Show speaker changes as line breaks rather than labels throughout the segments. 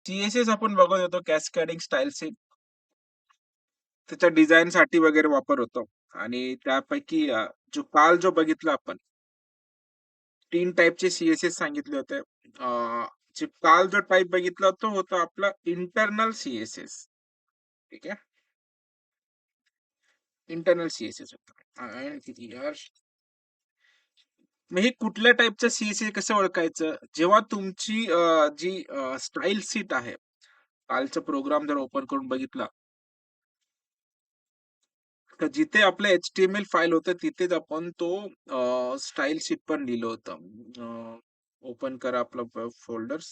C-S-S आपण बघत होतो कॅस्केडिंग स्टाईल्स त्याच्या डिझाइनसाठी वगैरे वापर होतो आणि त्यापैकी जो बघितला आपण 3 टाइपचे सी-एस-एस सांगितले होते. काल जो टाइप बघितला तो होता आपला इंटरनल सी-एस-एस. ठीक आहे. इंटरनल सी-एस-एस होता. आणि किती यार मग हे कुठल्या टाइपचं सी-एस-एस कसं ओळखायचं? जेव्हा तुमची जी स्टाईल शीट आहे, कालचा प्रोग्राम जर ओपन करून बघितला, तर जिथे आपलं एच-टी-एम-एल फाईल होतं तिथेच आपण तो स्टाईल शीट पण लिहिलं होतं. ओपन करा आपलं फोल्डर्स.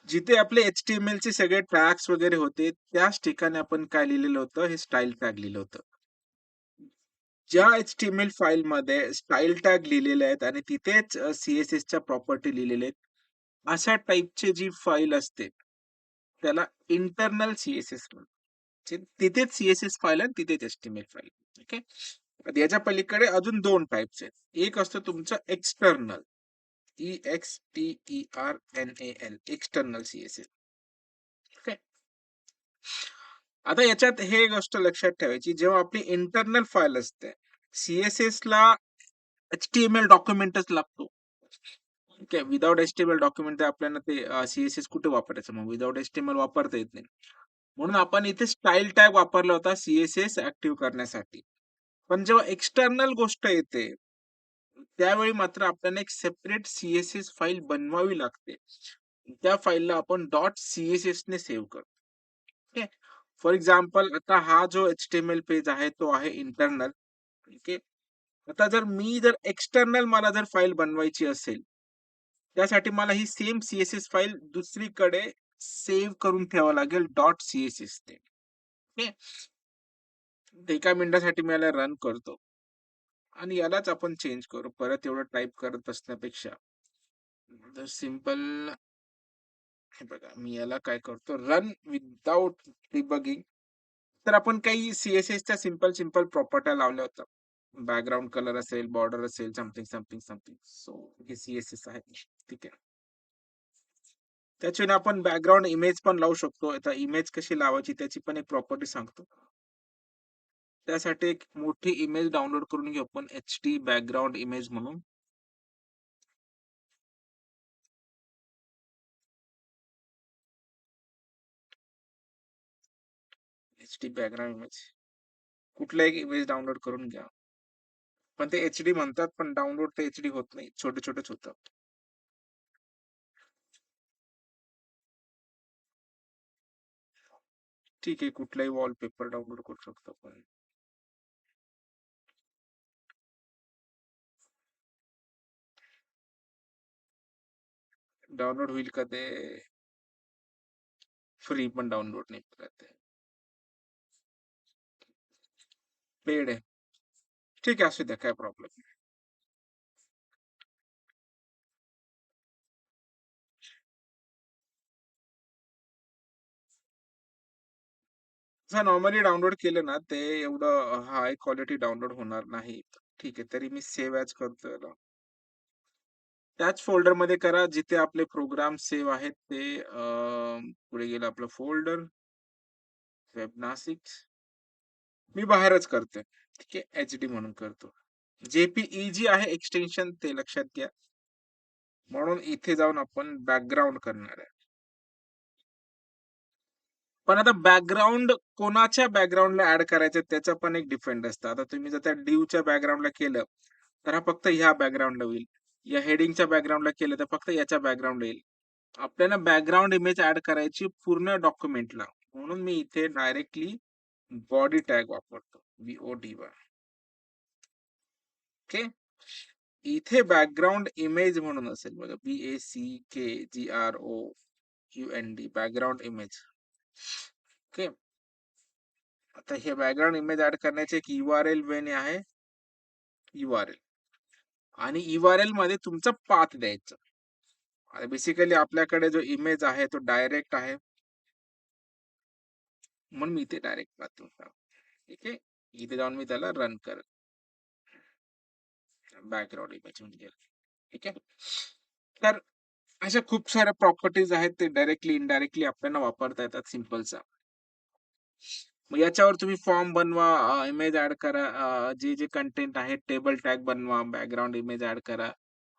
जिथे आपले एच-टी-एम-एल चे सगळे टॅग्स वगैरे होते, त्याच ठिकाणी आपण काय लिहिलेलं होतं, हे स्टाईल टॅग लिहिलं होतं. ज्या एच-टी-एम-एल फाईलमध्ये स्टाईल टॅग लिहिलेले आहेत आणि तिथेच सी-एस-एसच्या प्रॉपर्टी लिहिलेल्या आहेत, अशा टाइपची जी फाईल असते, त्याला इंटरनल सी-एस-एस म्हणतात. तिथेच सी-एस-एस फाईल आणि तिथेच एच-टी-एम-एल फाईल. ओके. याच्या पलीकडे अजून 2 टाइप्स आहेत. एक असतं तुमचं external, EXTERNAL external C-S-S. Okay. आता याच्यात हे गोष्ट लक्षात ठेवायची, जेव्हा आपली इंटरनल फाईल असते, सी-एस-एस ला एच-टी-एम-एल डॉक्युमेंटच लागतो. ओके. विदाऊट एच-टी-एम-एल डॉक्युमेंट आपल्याला ते सी-एस-एस कुठे वापरायचं मग? विदाऊट एच-टी-एम-एल वापरता येत नाही. म्हणून आपण इथे स्टाईल टॅग वापरला होता सी-एस-एस ऍक्टिव्ह करण्यासाठी. पण जेव्हा एक्सटर्नल गोष्ट येते, त्यावेळी मात्र आपल्याला एक सेपरेट सी-एस-एस फाईल बनवावी लागते. त्या फाईलला आपण .css ने सेव्ह करतो. ओके. फॉर एक्झाम्पल आता हा जो एच-टी-एम-एल पेज आहे तो आहे इंटरनल. ओके. आता जर एक्सटर्नल मला जर फाईल बनवायची असेल, त्यासाठी मला ही सेम सी-एस-एस फाईल दुसरीकडे सेव्ह करून ठेवावं लागेल .css ने. ओके. ते एका मिनिटासाठी मी याला रन करतो आणि यालाच आपण चेंज करू. परत एवढं टाइप करत बसण्यापेक्षा तर सिंपल हे बघा, मी याला काय करतो रन विदाउट डिबगिंग. तर आपण काही सी-एस-एसच्या सिंपल प्रॉपर्ट्या लावल्या होत्या. बॅकग्राऊंड कलर असेल, बॉर्डर असेल, समथिंग. सो हे सी-एस-एस आहे. ठीक आहे. त्याच्याने आपण बॅकग्राऊंड इमेज पण लावू शकतो. आता इमेज कशी लावायची त्याची पण एक प्रॉपर्टी सांगतो. त्यासाठी एक मोठी इमेज डाउनलोड करून घेऊ आपण एचडी बॅकग्राऊंड इमेज म्हणून. एचडी बॅकग्राऊंड इमेज कुठला एक इमेज डाउनलोड करून घ्या. पण ते एचडी म्हणतात, पण डाउनलोड ते एचडी होत नाही, छोटेच होतात. ठीक आहे, कुठलाही वॉलपेपर डाउनलोड करू शकतो आपण. डाउनलोड होईल का ते? फ्री पण डाउनलोड नाही करत आहे, पेड आहे. ठीक आहे, असू द्या, काय प्रॉब्लेम नाही. जर नॉर्मली डाउनलोड केलं ना, ते एवढं हाय क्वालिटी डाउनलोड होणार नाही. ठीक आहे, तरी मी सेव्ह ॲज करतोय ना. त्याच फोल्डर मध्ये करा जिथे आपले प्रोग्राम सेव्ह आहेत ते. पुढे गेलं आपलं फोल्डर वेब नासिक. मी बाहेरच करतोय. ठीक आहे, एच डी म्हणून करतो. जेपीईजी आहे एक्सटेन्शन, ते लक्षात घ्या. म्हणून इथे जाऊन आपण बॅकग्राऊंड करणार आहे. पण आता बॅकग्राऊंड कोणाच्या बॅकग्राऊंडला ऍड करायचं त्याचं पण एक डिफरंट असतं. आता तुम्ही जर त्या डिव्हच्या बॅकग्राऊंडला केलं तर हा फक्त ह्या बॅकग्राऊंडला होईल. या हेडिंगच्या बॅकग्राऊंडला केलं तर फक्त याच्या बॅकग्राऊंड येईल. आपल्याला बॅकग्राऊंड इमेज ऍड करायची पूर्ण डॉक्युमेंटला, म्हणून मी इथे डायरेक्टली बॉडी टॅग वापरतो, BODY. ओके. इथे बॅकग्राऊंड इमेज म्हणून असेल बघा, BACKGROUND बॅकग्राऊंड इमेज. ओके. आता हे बॅकग्राऊंड इमेज ऍड करण्याचे एक URL वेन आहे, URL. आणि URL मध्ये तुमचा पाथ द्यायचा. बेसिकली आपल्याकडे जो इमेज आहे तो डायरेक्ट आहे, म्हणून मी इथे डायरेक्ट पाथ देऊन. ठीक आहे. इथे जाऊन मी त्याला रन कर, बॅकग्राऊंड इमेज म्हणजे ठीक आहे. तर अशा खूप साऱ्या प्रॉपर्टीज आहेत ते डायरेक्टली इनडायरेक्टली आपल्याला वापरता येतात सिम्पलचा. मग याच्यावर तुम्ही फॉर्म बनवा, इमेज ऍड करा, जे जे कंटेंट आहे टेबल टॅग बनवा, बॅकग्राऊंड इमेज ऍड करा,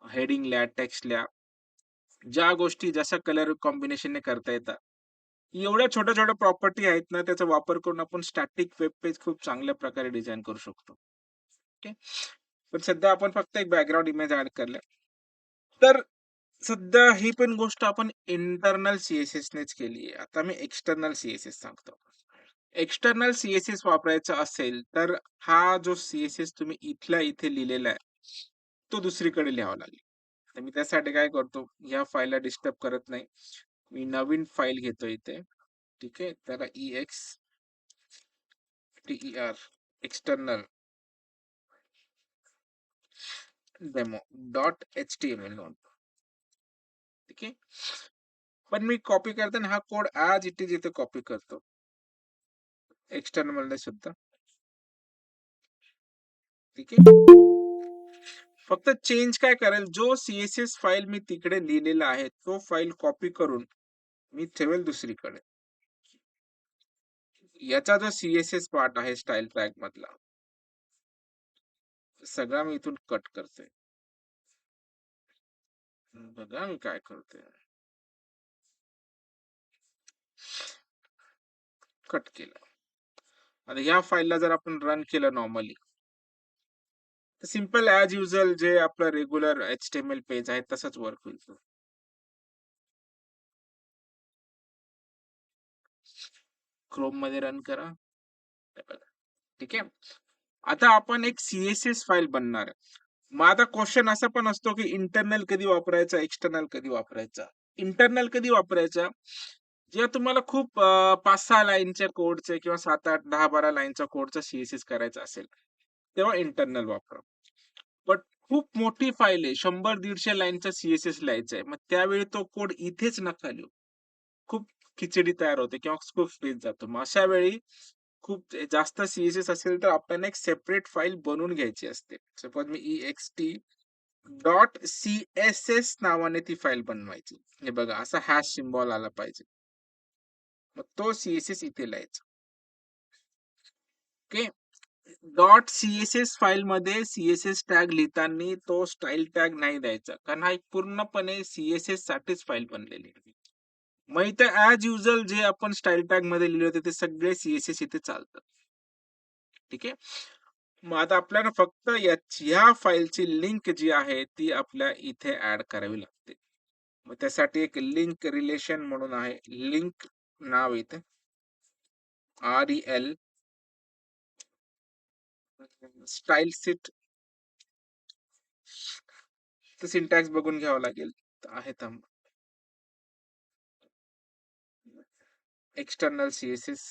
हेडिंग लिहा, टेक्स्ट लिहा. ज्या गोष्टी जशा कलर कॉम्बिनेशनने करता येतात. एवढ्या छोट्या-छोट्या प्रॉपर्टी आहेत ना, त्याचा वापर करून आपण स्टॅटिक वेब पेज खूप चांगल्या प्रकारे डिझाइन करू शकतो. ओके. पण सध्या आपण फक्त एक बॅकग्राऊंड इमेज ॲड केलंय. तर सध्या ही पण गोष्ट आपण इंटरनल नेच केली आहे. आता मी एक्सटर्नल सांगतो. एक्सटर्नल वापरायचा असेल, तर हा जो तुम्ही इथल्या इथे लिहिलेला आहे, तो दुसरीकडे लिहावा लागेल. तर मी त्यासाठी काय करतो, या फाईलला डिस्टर्ब करत नाही. मी नवीन फाईल घेतो इथे. ठीक आहे. त्याला एक्सटर्नल डेमो डॉट HTML म्हणतो. ठीक आहे. पण मी कॉपी करताना हा कोड ॲज इट इज इथे कॉपी करतो. एक्सटर्नल मध्ये सुद्धा. ठीक आहे. फक्त चेंज काय करेल, जो फाईल मी तिकडे लिहिलेला आहे, तो फाईल कॉपी करून मी ठेवेल दुसरीकडे. याचा जो पार्ट आहे स्टाईल ट्रॅक मधला, सगळा मी इथून कट करतोय. बघा मी काय करतोय. कट केलं. आता ह्या फाईलला जर आपण रन केलं नॉर्मली, तर सिंपल ॲज युजुअल जे आपलं रेग्युलर HTML पेज आहे तसंच वर्क होईल. क्रोम मध्ये रन करा. ठीक आहे. आता आपण एक फाईल बनणार आहे. मग आता क्वेश्चन असा पण असतो की इंटरनल कधी वापरायचा, एक्सटर्नल कधी वापरायचा. इंटरनल कधी वापरायचा, जेव्हा तुम्हाला खूप 5-6 लाईनच्या कोडचे किंवा 7-8, 10-12 लाईनच्या कोडचा करायचा असेल, तेव्हा इंटरनल वापरा. बट खूप मोठी फाईल आहे, 100-150 लाईनचा लिहायचा आहे. मग त्यावेळी तो कोड इथेच नका लिहू. खूप खिचडी तयार होते किंवा खूप स्पेस जातो. मग अशा वेळी खूप जास्त असेल तर आपल्याला एक सेपरेट फाईल बनवून घ्यायची असते. सपोज मी ext.css नावाने ती फाईल बनवायची. हे बघा असा हॅश सिम्बॉल आला पाहिजे. मग तो इथे लिहायचा. ओके. फाईलमध्ये टॅग लिहिताना तो स्टाईल टॅग नाही द्यायचा. कारण हा एक पूर्णपणे साठीच फाईल बनलेली आहे. मग इथे ॲज युजुअल जे आपण स्टाईल टॅग मध्ये लिहिले होते ते सगळे इथे चालतात. ठीक आहे. मग आता आपल्याला फक्त ह्या फाईलची लिंक जी आहे ती आपल्या इथे ऍड करावी लागते. मग त्यासाठी एक लिंक रिलेशन म्हणून आहे. लिंक नाव इथे REL स्टाईल सीट सिंटॅक्स बघून घ्यावं लागेल. आहे थांब. एक्सटर्नल CSS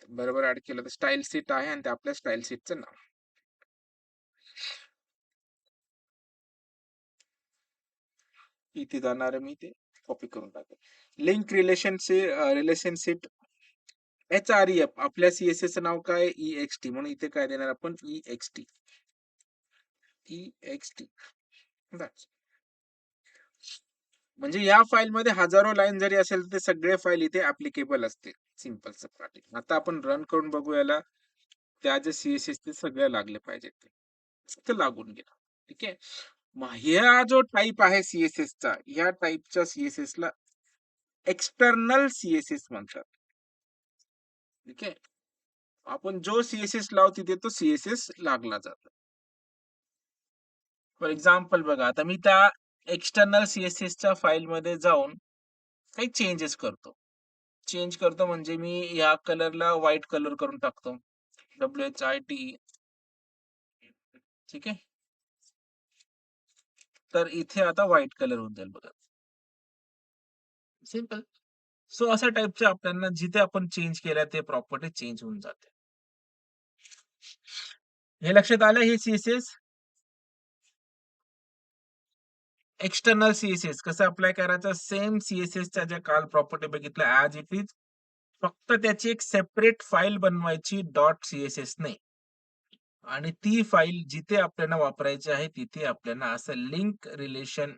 बरोबर ऍड केलं तर स्टाईल सीट आहे आणि ते आपल्या स्टाईल सीटचं नाव. इथे जाणार मी ते कॉपी करून टाकेल. लिंक रिलेशनशिप HREF आपल्या चं नाव काय EXT म्हणून इथे काय देणार आपण EXT. म्हणजे या फाईल मध्ये हजारो लाईन जरी असेल तर ते सगळे फाईल इथे ऍप्लिकेबल असतील. सिंपल सपाटी. आता आपण रन करून बघू याला. त्या जे CSS ते सगळे लागले पाहिजेत ते लागून गेला. ठीक आहे. मग ह्या जो टाईप आहे चा, ह्या टाईपच्या ला एक्सटर्नल म्हणतात. ठीक आहे. आपण जो लावू तिथे तो लागला जातो. फॉर एक्झाम्पल बघा, आता मी त्या एक्सटर्नल च्या फाईलमध्ये जाऊन काही चेंजेस करतो. चेंज करतो म्हणजे मी या कलरला व्हाईट कलर करून टाकतो. WHIT. ठीक आहे. तर इथे आता व्हाईट कलर होऊन जाईल बघा. सिंपल. सो अशा टाईपचे आपल्याला जिथे आपण चेंज केल्या ते प्रॉपर्टी चेंज होऊन जाते. हे लक्षात आलं हे एक्सटर्नल कसं अप्लाय करायचं, सेम च्या ज्या काल प्रॉपर्टी बघितल्या ऍज इट इज फक्त त्याची एक सेपरेट फाईल बनवायची .css ने आणि ती फाईल जिथे आपल्याला वापरायची आहे तिथे आपल्याला असं link relation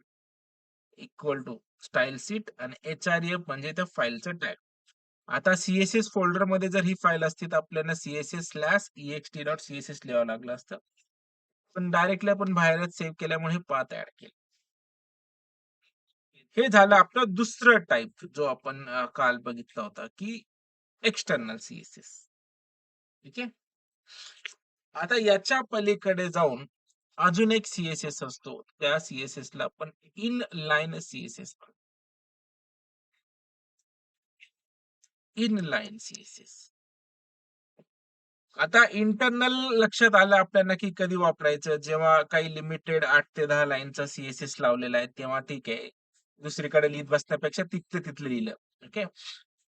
equal to style sheet आणि href म्हणजे त्या फाईलचं टॅग. आता सी-एस-एस फोल्डरमध्ये जर ही फाईल असती तर आपल्याला css/ext.css लिहावं लागलं असतं. पण डायरेक्टली आपण बाहेरच सेव्ह केल्यामुळे पाथ ॲड केलं. हे झालं आपलं दुसरं टाइप जो आपण काल बघितला होता, की एक्सटर्नल सी-एस-एस. ठीक आहे. आता याच्या पलीकडे जाऊन अजून एक सी-एस-एस असतो. त्या सी-एस-एसला आपण इनलाईन सी-एस-एस म्हणतो. Inline C-S-S. आता इंटरनल लक्षात आलं आपल्याला, की कधी वापरायचं. जेव्हा काही लिमिटेड 8 ते 10 लाईनचा सी-एस-एस लावलेला आहे, तेव्हा ठीक आहे. दुसरीकडे लिहित बसण्यापेक्षा तिथलं लिहिलं. ओके.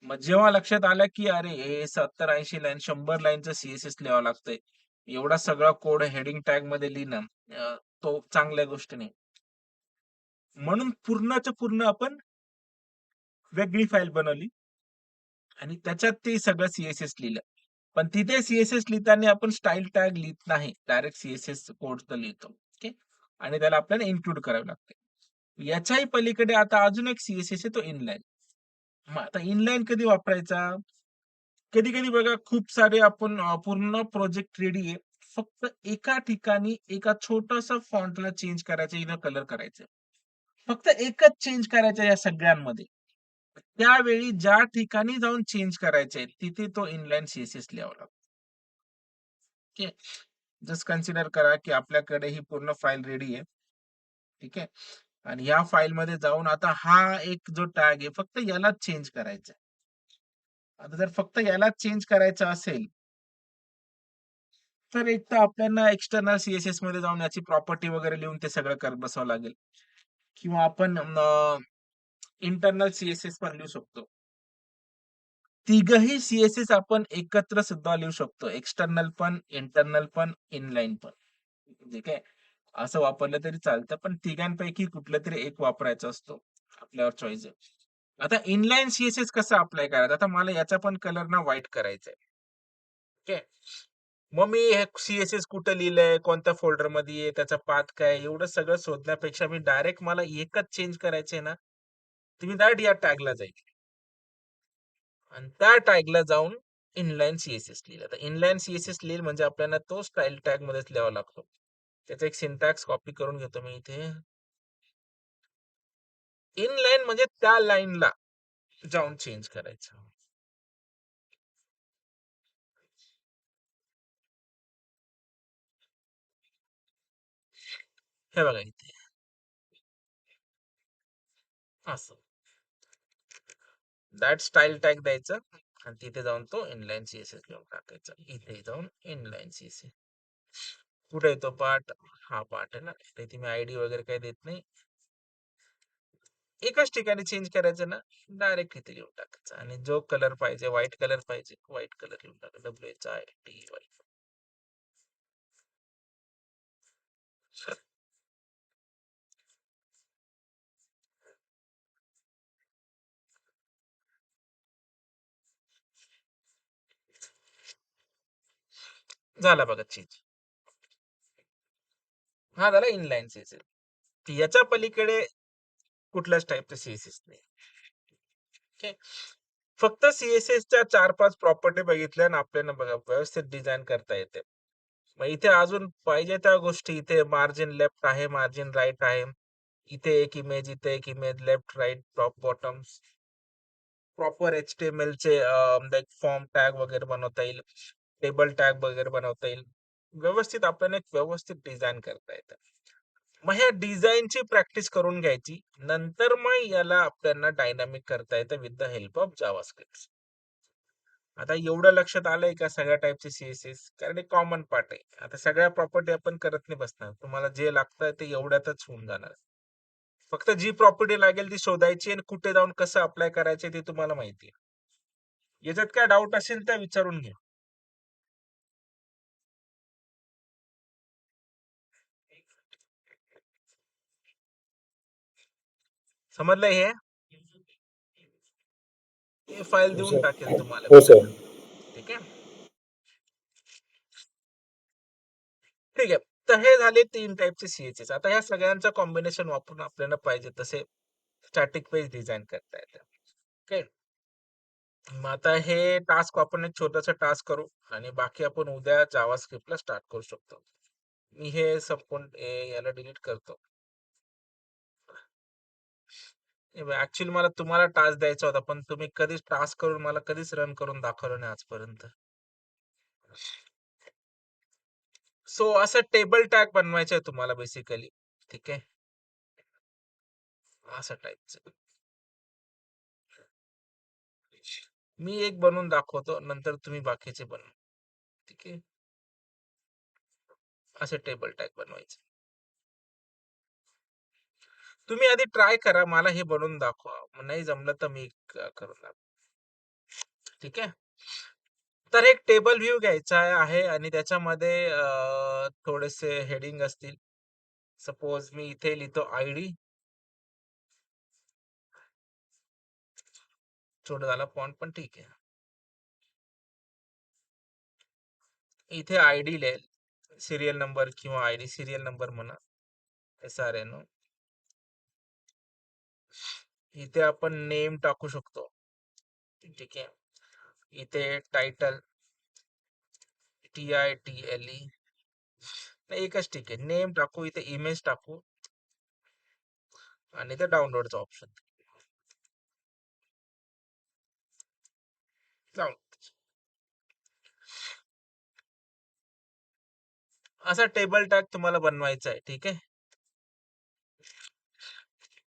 मग जेव्हा लक्षात आलं, की अरे हे 70-80 लाईन, 100 लाईनचं सी-एस-एस लिहावं लागतंय. एवढा सगळा कोड हेडिंग टॅगमध्ये लिहिणं तो चांगल्या गोष्टी नाही. म्हणून पूर्णच्या पूर्ण आपण वेगळी फाईल बनवली आणि त्याच्यात ते सगळं सी-एस-एस लिहिलं. पण तिथे सी-एस-एस लिहिताना आपण स्टाईल टॅग लिहित नाही. डायरेक्ट सी-एस-एस कोड लिहितो. ओके. आणि त्याला आपल्याला इन्क्लूड करावे लागते. याच्याही पलीकडे आता अजून एक सी-एस-एस आहे तो इनलाईन. मग आता इनलाईन कधी वापरायचा? कधी-कधी बघा खूप सारे आपण पूर्ण प्रोजेक्ट रेडी आहे. फक्त एका ठिकाणी एका छोटासा फॉन्टला चेंज करायचं, इथं कलर करायचं. फक्त एकच चेंज करायचं या सगळ्यांमध्ये. त्यावेळी ज्या ठिकाणी जाऊन चेंज करायचे तिथे तो इनलाईन सी-एस-एस लिहावा लागतो. ओके. जस्ट कन्सिडर करा, की आपल्याकडे ही पूर्ण फाईल रेडी आहे. ठीक आहे. आणि या फाईलमध्ये जाऊन आता हा एक जो टॅग आहे फक्त यालाच चेंज करायचा आहे. आता जर फक्त यालाच चेंज करायचं असेल, तर एक तर आपल्याला एक्सटर्नल सी-एस-एस मध्ये जाऊन याची प्रॉपर्टी वगैरे लिहून ते सगळं करत बसावं लागेल. किंवा आपण इंटरनल सी-एस-एस पण लिहू शकतो. तिघही सी-एस-एस आपण एकत्र सुद्धा लिहू शकतो. एक्सटर्नल पण, इंटरनल पण, इनलाईन पण. ठीक आहे. असं वापरलं तरी चालतं, पण तिघांपैकी कुठलंतरी एक वापरायचा असतो. आपल्यावर चॉईस आहे. आता इनलाईन सी-एस-एस कसं अप्लाय करायचं? आता मला याचा पण कलर ना व्हाईट करायचा आहे. ओके. मग मी हे सी-एस-एस कुठं लिहिलंय, कोणत्या फोल्डरमध्ये आहे, त्याचा पाथ काय आहे, एवढं सगळं शोधण्यापेक्षा मी डायरेक्ट मला एकच चेंज करायचंय ना, तर मी डायरेक्ट या टॅगला जाईल. आणि त्या टॅगला जाऊन इनलाईन सी-एस-एस लिहिलं. तर इनलाईन सी-एस-एस लिहिलं म्हणजे आपल्याला तो स्टाईल टॅगमध्येच लिहावा लागतो. त्याचा एक सिंटॅक्स कॉपी करून घेतो मी इथे. इनलाईन म्हणजे त्या लाईनला जाऊन चेंज करायचं. हे बघा इथे असं. दॅट स्टाईल टॅग द्यायचं आणि तिथे जाऊन तो इनलाईन सी-एस-एस लिहून टाकायचा. इथे जाऊन इनलाईन सी-एस-एस. कुठे येतो पार्ट? हा पार्ट आहे ना. इथे मी आयडी वगैरे काही देत नाही. एकाच ठिकाणी चेंज करायचं ना, डायरेक्ट इथे लिहून टाकायचं आणि जो कलर पाहिजे, व्हाईट कलर पाहिजे, व्हाईट कलर लिहून टाका. WHITY. झाला बघा चेंज. हा झाला इनलाईन सी-एस-एस. याच्या पलीकडे कुठल्याच टाईपचा सी-एस-एस नाही. ओके. फक्त सी-एस-एसच्या 4-5 प्रॉपर्टी बघितल्या आणि आपल्याला बघा व्यवस्थित डिझाइन करता येते. मग इथे अजून पाहिजे त्या गोष्टी इथे मार्जिन लेफ्ट आहे, मार्जिन राइट आहे. इथे एक इमेज, इथे एक image, left, right, top, bottoms, proper एचटीएमएलचे लाइक फॉर्म टॅग वगैरे बनवता येईल, टेबल टॅग वगैरे बनवता येईल. व्यवस्थित आपल्याला एक व्यवस्थित डिझाइन करता येतं. मग ह्या डिझाइनची प्रॅक्टिस करून घ्यायची. नंतर मग याला आपल्याला डायनामिक करता येतं with the help of JavaScript. आता एवढं लक्षात आलंय का सगळ्या टाइपचे सी-एस-एस? कारण एक कॉमन पार्ट आहे. आता सगळ्या प्रॉपर्टी आपण करत नाही बसणार. तुम्हाला जे लागतं ते एवढ्यातच होऊन जाणार. फक्त जी प्रॉपर्टी लागेल ती शोधायची आणि कुठे जाऊन कसं अप्लाय करायचे ते तुम्हाला माहिती आहे. याच्यात काय डाऊट असेल तर विचारून घ्या. समजलंय हे? हे फाईल
हो
देऊन
सर.
टाकेल तुम्हाला
हो
मी
सर.
त्यांना. ठीक आहे. ठीक आहे. तर हे झाले 3 टाइपचे सी आता ह्या सगळ्यांचं कॉम्बिनेशन वापरून आपल्याला पाहिजे तसे स्टॅटिक पेज डिझाइन करता येतं. ओके. मग आता हे टास्क आपण एक छोटंसं टास्क करू आणि बाकी आपण उद्या जावास्क्रिप्टला स्टार्ट करू शकतो. मी हे संपून याला डिलीट करतो. ऍक्च्युअली मला तुम्हाला टास्क द्यायचा होता, पण तुम्ही कधीच टास्क करून मला कधीच रन करून दाखवलं नाही आजपर्यंत. सो असं टेबल टॅग बनवायचं आहे तुम्हाला बेसिकली. ठीक आहे. असं टाईपचं. मी एक बनवून दाखवतो, नंतर तुम्ही बाकीचे बनवा. ठीक आहे. असे टेबल टॅग बनवायचे. तुम्ही आधी ट्राय करा, मला हे बनवून दाखवा. मग नाही जमलं तर मी करून दाखव. ठीक आहे. तर एक टेबल व्ह्यू घ्यायचा आहे आणि त्याच्यामध्ये थोडेसे हेडिंग असतील. सपोज मी इथे लिहितो आयडी. छोटा झाला फॉन्ट पण ठीक आहे. इथे आयडी लिहेल, सिरियल नंबर किंवा आयडी सिरियल नंबर म्हणा, SRN. इथे आपण नेम टाकू शकतो. ठीक आहे. इथे टायटल TITLE नाही, एकच ठीक आहे. नेम टाकू, इथे इमेज टाकू आणि इथे डाउनलोडचा ऑप्शन जाऊ. असा टेबल टॅग तुम्हाला बनवायचा आहे. ठीक आहे.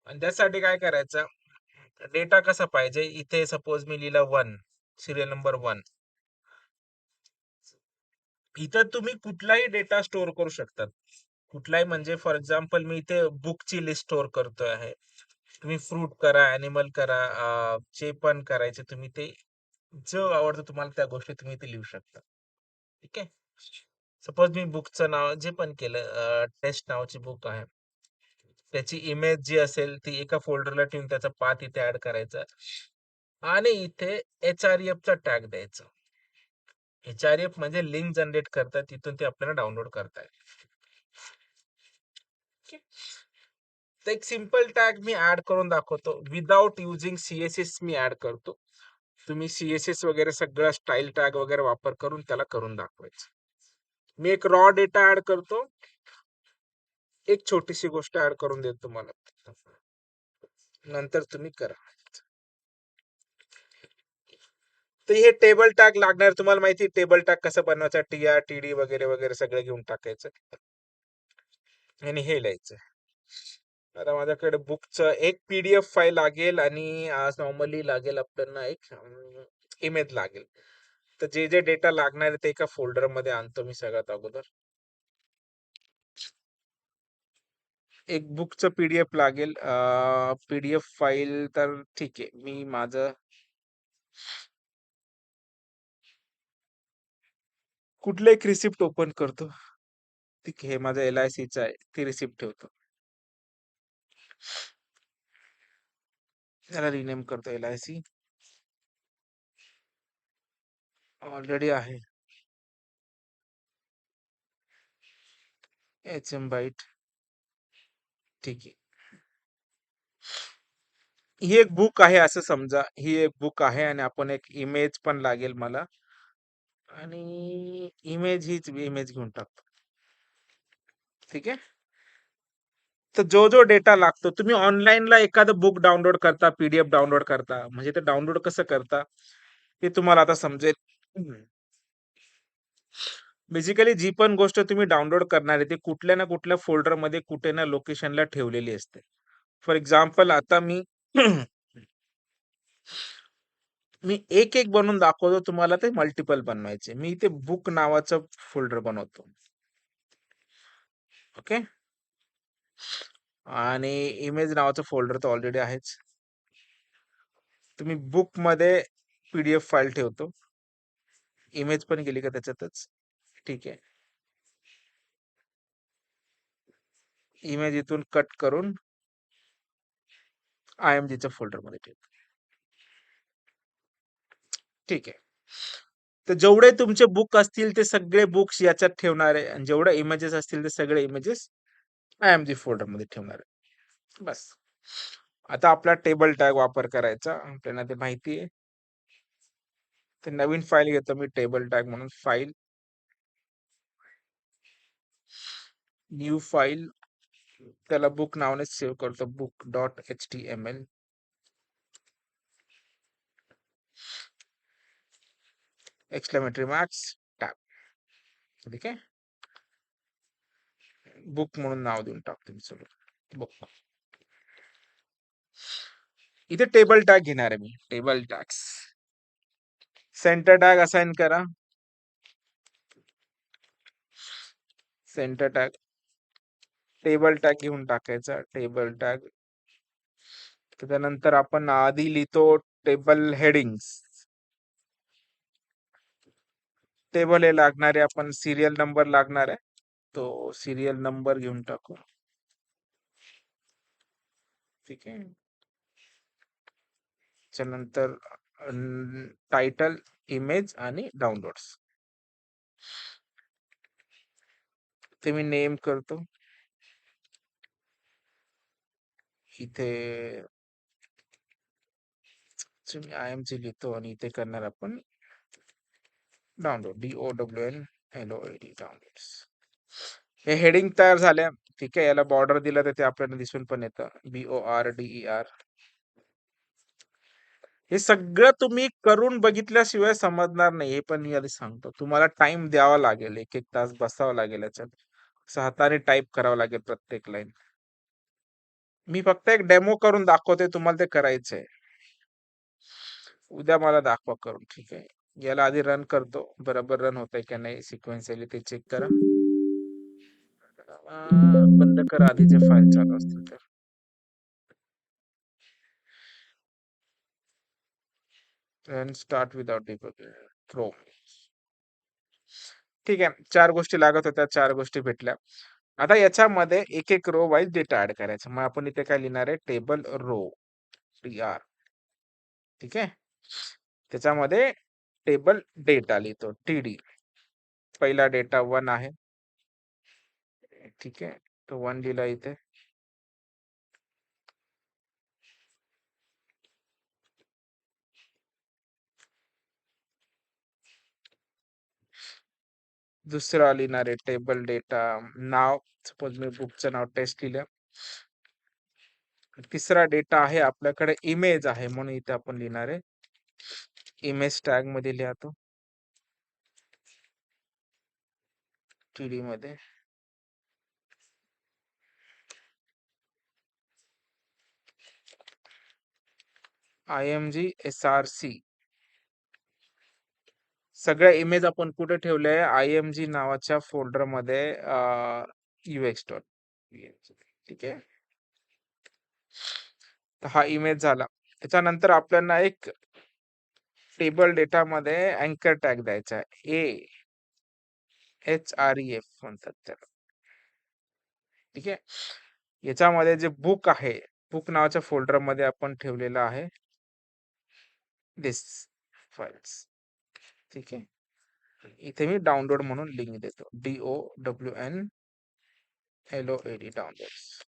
आणि त्यासाठी काय करायचं, डेटा कसा पाहिजे, इथे सपोज मी लिहिलं 1, सिरियल नंबर 1. इथं तुम्ही कुठलाही डेटा स्टोअर करू शकतात. कुठलाही म्हणजे फॉर एक्झाम्पल मी इथे बुकची लिस्ट स्टोअर करतोय आहे. तुम्ही फ्रूट करा, ॲनिमल करा, जे पण करायचे तुम्ही ते, जो आवडतं तुम्हाला त्या गोष्टी तुम्ही इथे लिहू शकता. ठीक आहे. सपोज मी बुकचं नाव जे पण केलं, टेस्ट नावाची बुक आहे. त्याची इमेज जी असेल ती एका फोल्डरला ठेवून त्याचा पाथ इथे ऍड करायचा आणि इथे HREF टॅग द्यायचा. HREF म्हणजे लिंक जनरेट करतात, तिथून ते आपल्याला डाउनलोड करता येईल. तर एक सिंपल टॅग मी ऍड करून दाखवतो. विदाउट युजिंग CSS मी ऍड करतो. तुम्ही CSS वगैरे सगळं स्टाईल टॅग वगैरे वापर करून त्याला करून दाखवायचं. मी एक रॉ डेटा ऍड करतो. एक छोटीशी गोष्ट ऍड करून देतो तुम्हाला, नंतर तुम्ही करा. तर हे टेबल टॅग लागणार. तुम्हाला माहिती टेबल टॅग कसं बनवायचा, TR TD वगैरे वगैरे सगळं घेऊन टाकायचं आणि हे लिहायचं. आता माझ्याकडे बुकचं एक PDF फाईल लागेल आणि आज नॉर्मली लागेल आपल्याला एक इमेज लागेल. तर जे जे डेटा लागणार आहे ते एका फोल्डर मध्ये आणतो मी सगळ्यात अगोदर. एक बुकचं PDF लागेल, PDF फाईल. तर ठीक आहे, मी माझं कुठलं एक रिसिप्ट ओपन करतो. ठीक आहे, हे माझं LICचं आहे, ती रिसिप्ट ठेवतो. त्याला रिनेम करतो LIC. ऑलरेडी आहे HM बाईट. ठीक आहे. ही एक बुक आहे असं समजा, ही एक बुक आहे आणि आपण एक इमेज पण लागेल मला आणि इमेज हीच इमेज घेऊन टाकतो. ठीक आहे. तर जो जो डेटा लागतो, तुम्ही ऑनलाईनला एखादं बुक डाउनलोड करता, PDF डाउनलोड करता, म्हणजे ते डाउनलोड कसं करता ते तुम्हाला आता समजेल. बेसिकली जी पण गोष्ट तुम्ही डाउनलोड करणार आहे, ती कुठल्या ना कुठल्या फोल्डरमध्ये कुठे ना लोकेशनला ठेवलेली असते. फॉर एक्झाम्पल आता मी मी एक एक बनवून दाखवतो तुम्हाला, ते मल्टिपल बनवायचे. मी इथे बुक नावाचं फोल्डर बनवतो. ओके. आणि इमेज नावाचं फोल्डर तर ऑलरेडी आहेच. तुम्ही बुक मध्ये PDF फाईल ठेवतो. इमेज पण गेली का त्याच्यातच. ठीक आहे. इमेज इथून कट करून IMG च्या फोल्डर मध्ये ठेवतो. ठीक आहे. तर जेवढे तुमचे बुक असतील ते सगळे बुक्स याच्यात ठेवणार आहे आणि जेवढे इमेजेस असतील ते सगळे इमेजेस IMG फोल्डरमध्ये ठेवणार आहे. बस. आता आपला टेबल टॅग वापर करायचा. आपल्याला ते माहिती आहे. तर नवीन फाईल घेतो मी टेबल टॅग म्हणून फाईल, न्यू फाईल, त्याला बुक नावाने सेव्ह करतो book.html. Exclamatory marks tab. ठीक आहे. बुक म्हणून नाव देऊन टाकतो मी सगळं बुक. इथे टेबल टॅग घेणार आहे मी. Table tags, centre tag assign करा. सेंटर टॅग, टेबल टॅग घेऊन टाकायचा. टेबल टॅग, त्यानंतर आपण आधी लिहितो टेबल हेडिंग्स. टेबल हे लागणारे आपण सिरियल नंबर लागणार आहे, तो सिरियल नंबर घेऊन टाकू. ठीक आहे. त्यानंतर टायटल, इमेज आणि डाउनलोड्स, ते मी नेम करतो. इथे मी IMG लिहितो आणि इथे करणार आपण डाउनलोड, DOWNLOAD डाउनलोड्स. हे हेडिंग तयार झाल्या. ठीक आहे. याला बॉर्डर दिलं तर ते आपल्याला दिसून पण येतं BORDER. हे सगळं तुम्ही करून बघितल्याशिवाय समजणार नाही, हे पण मी आधी सांगतो. तुम्हाला टाइम द्यावा लागेल, 1-1 तास बसावं लागेल याच्यात. असं हाताने टाईप करावं लागेल प्रत्येक लाईन. मी फक्त एक डेमो करून दाखवते, तुम्हाला ते करायचंय. उद्या मला दाखवा करून. ठीक आहे. याला आधी रन करतो. बरोबर रन होतंय का नाही सिक्वेन्शियली ते चेक करा. बंद करा आधी जे फाईल चालू असतील तर. Run start without debugging Chrome. ठीक आहे. 4 गोष्टी लागत होत्या, 4 गोष्टी भेटल्या. आता याच्यामध्ये एक रो वाईज डेटा ऍड करायचा. मग आपण इथे काय लिहिणार आहे, टेबल रो, TR. ठीक आहे. त्याच्यामध्ये टेबल डेटा लिहितो, TD. पहिला डेटा 1 आहे. ठीक आहे. तो 1 लिहिला इथे. दुसरा लिहिणार आहे टेबल डेटा नाव, सपोज मी बुकचं नाव टेस्ट लिहिलं. तिसरा डेटा आहे आपल्याकडे इमेज आहे, म्हणून इथे आपण लिहिणार आहे इमेज टॅग मध्ये लिहा तो, TD मध्ये. IMG SRC. सगळ्या इमेज आपण कुठे ठेवले, IMG नावाच्या फोल्डर मध्ये, UX.png. ठीक आहे. तर हा इमेज झाला. त्याच्यानंतर आपल्याला एक टेबल डेटा मध्ये अँकर टॅग द्यायचा आहे, AHREF म्हणतात त्याला. ठीक आहे. याच्यामध्ये जे बुक आहे, बुक नावाच्या फोल्डर मध्ये आपण ठेवलेला आहे दिस फाइल्स. ठीक आहे. इथे मी डाउनलोड म्हणून लिंक देतो, DOWNLOAD डाउनलोड्स.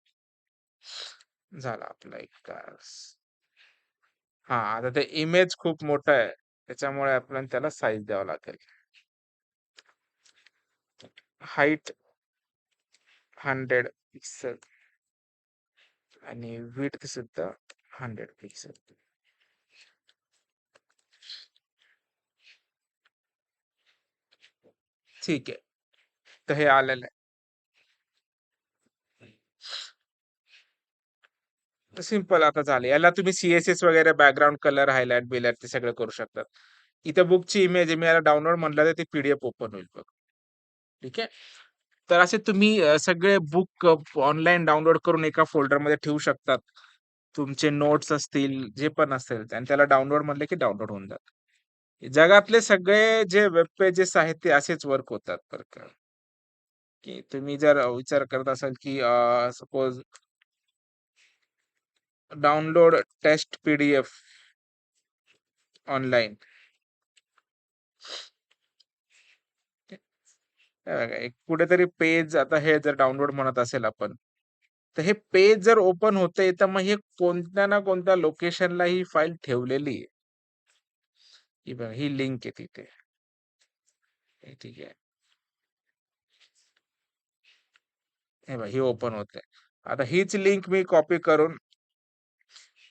झाला आपला एक तास. हा, आता ते इमेज खूप मोठा आहे, त्याच्यामुळे आपल्याला त्याला साईज द्यावं लागेल. हाईट 100 पिक्सल आणि विड्थ सुद्धा 100 पिक्सल. ठीक आहे. तर हे आलेलं आहे. सिंपल आता झाले. याला तुम्ही CSS वगैरे बॅकग्राऊंड कलर, हायलाइट बिलाइट ते सगळं करू शकतात. इथे बुकची इमेज आहे, मी याला डाउनलोड म्हटलं तर ते PDF ओपन होईल बघ. ठीक आहे. तर असे तुम्ही सगळे बुक ऑनलाईन डाउनलोड करून एका फोल्डरमध्ये ठेवू शकतात. तुमचे नोट्स असतील, जे पण असेल, आणि त्याला डाउनलोड म्हटलं की डाउनलोड होऊन जातं. जगातले सगळे जे वेब पेजेस आहेत ते असेच वर्क होतात बरं का. की तुम्ही जर विचार करत असाल की suppose download test PDF online, हे बघा, एक कुठेतरी पेज आता हे जर डाउनलोड म्हणत असेल आपण, तर हे पेज जर ओपन होतंय, तर मग हे कोणत्या ना कोणत्या लोकेशनला ही फाईल ठेवलेली आहे. ही बघा, ही लिंक आहे तिथे. हे ठीक आहे. हे बघा, ही ओपन होते. आता हीच लिंक मी कॉपी करून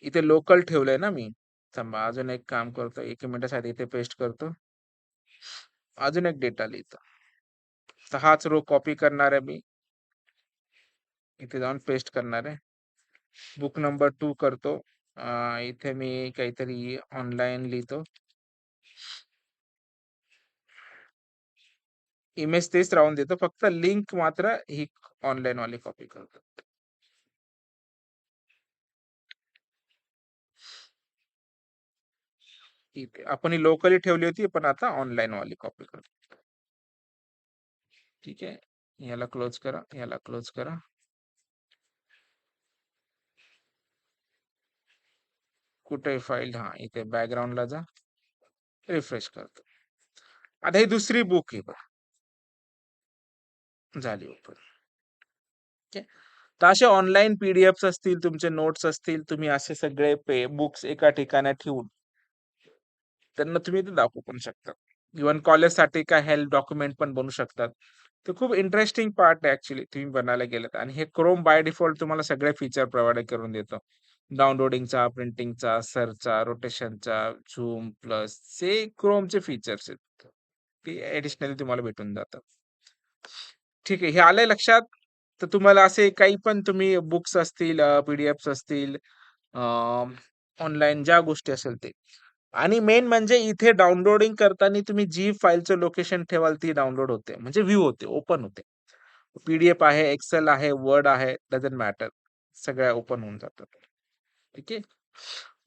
इथे लोकल ठेवलंय ना मी. थांबा, अजून एक काम करतो. 1 मिनिटासाठी इथे पेस्ट करतो. अजून एक डेटा लिहितो. तर हाच रो कॉपी करणार आहे मी. इथे जाऊन पेस्ट करणार आहे. बुक नंबर 2 करतो. इथे मी काहीतरी ऑनलाईन लिहितो. इमेज तेच राहून देतो. फक्त लिंक मात्र ही ऑनलाईन वाली कॉपी करतो. ठीक आहे. आपण ही लोकली ठेवली होती, पण आता ऑनलाईन वाली कॉपी करतो. ठीक आहे. याला क्लोज करा, याला क्लोज करा. कुठे फाईल? हां, इथे बॅकग्राऊंडला जा. रिफ्रेश करतो. आता ही दुसरी बुक आहे बघा. झाली ओपन. ठीक आहे. तर असे ऑनलाईन पी-डी-एफ्स असतील, तुमचे नोट्स असतील, तुम्ही असे सगळे बुक्स एका ठिकाणी ठेवून त्यांना तुम्ही ते दाखवू पण शकता. इव्हन कॉलेजसाठी काय हेल्प डॉक्युमेंट पण बनवू शकतात. ते खूप इंटरेस्टिंग पार्ट आहे ॲक्चुअली तुम्ही बनायला गेलात आणि हे Chrome बाय डिफॉल्ट तुम्हाला सगळे फीचर प्रोव्हाईड करून देतं. डाउनलोडिंगचा, प्रिंटिंगचा, सर्चचा, रोटेशनचा, झूम प्लस हे Chromeचे फीचर्स आहेत. ते ॲडिशनली तुम्हाला भेटून जातात. ठीक आहे. हे आलंय लक्षात? तर तुम्हाला असे काही पण तुम्ही बुक्स असतील, पी-डी-एफ्स असतील, ऑनलाईन ज्या गोष्टी असेल ते. आणि मेन म्हणजे इथे डाउनलोडिंग करताना तुम्ही जी फाईलचं लोकेशन ठेवाल ती डाउनलोड होते. म्हणजे व्ह्यू होते, ओपन होते. पी-डी-एफ आहे, एक्सेल आहे, वर्ड आहे, डझंट मॅटर. सगळ्या ओपन होऊन जातात. ठीक आहे.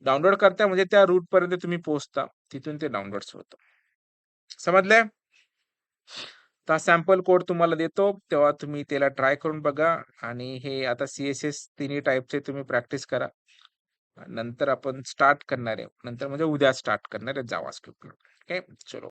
डाउनलोड करता म्हणजे त्या रूटपर्यंत तुम्ही पोहोचता. तिथून ते डाउनलोड्स होतं. समजलंय? तर सॅम्पल कोड तुम्हाला देतो, तेव्हा तुम्ही त्याला ट्राय करून बघा आणि हे आता सी-एस-एस तिन्ही टाइपचे तुम्ही प्रॅक्टिस करा. नंतर आपण स्टार्ट करणार आहे. नंतर म्हणजे उद्या स्टार्ट करणार आहे जावास्क्रिप्ट. ओके. चलो.